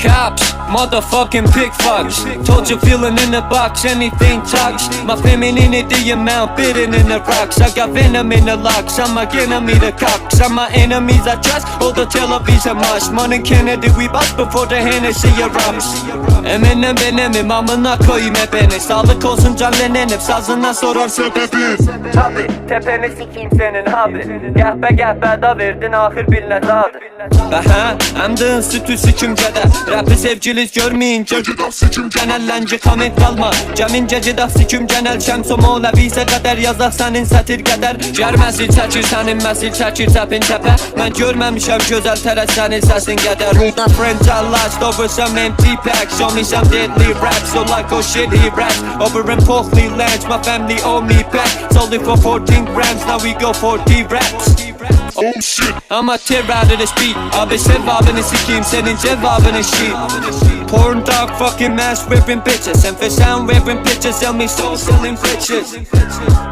Cops, motherfucking pickfucks. Told you feeling in the box, anything talks. My femininity amount bitten in the rocks. I got venom in the locks, I'm a enemy to cocks. I'm my enemies I trust, all the television must. Money Kennedy we bust before the Hennessy erupts. Eminim benim amına koyayım hep beni. Sağlık olsun canlanenip sazından sorar sebebi. Tabi tepeni sikiyim senin abi. Gəhbə gəhbə da verdin ahir bilinə dadı. Aha, əmdin sütü sikimcədə. Rapi sevgiliz görməyin gecədə sikimcən əlləncə komment qalma. Cəmin gecədə sikimcən əl şəms o moləvizə qədər yazaq sənin sətir qədər. Gərməsil çəkir sənin məsil çəkir səpin təpə. Mən görməmişəm gözəl tərəz sənin səsin qədər. My friends are lost over some empty packs. Show me some deadly raps, so like oh shit he raps. Over in Portland lands, my family owe me back. Sold it for 14 grams, now we go 40 raps. Oh shit, I'ma tear out of this beat. Abi sevabını sikeyim senin cevabını shit. Porn dog fucking mask wearing bitches. And for sound wearing pictures, sell me soul selling bitches.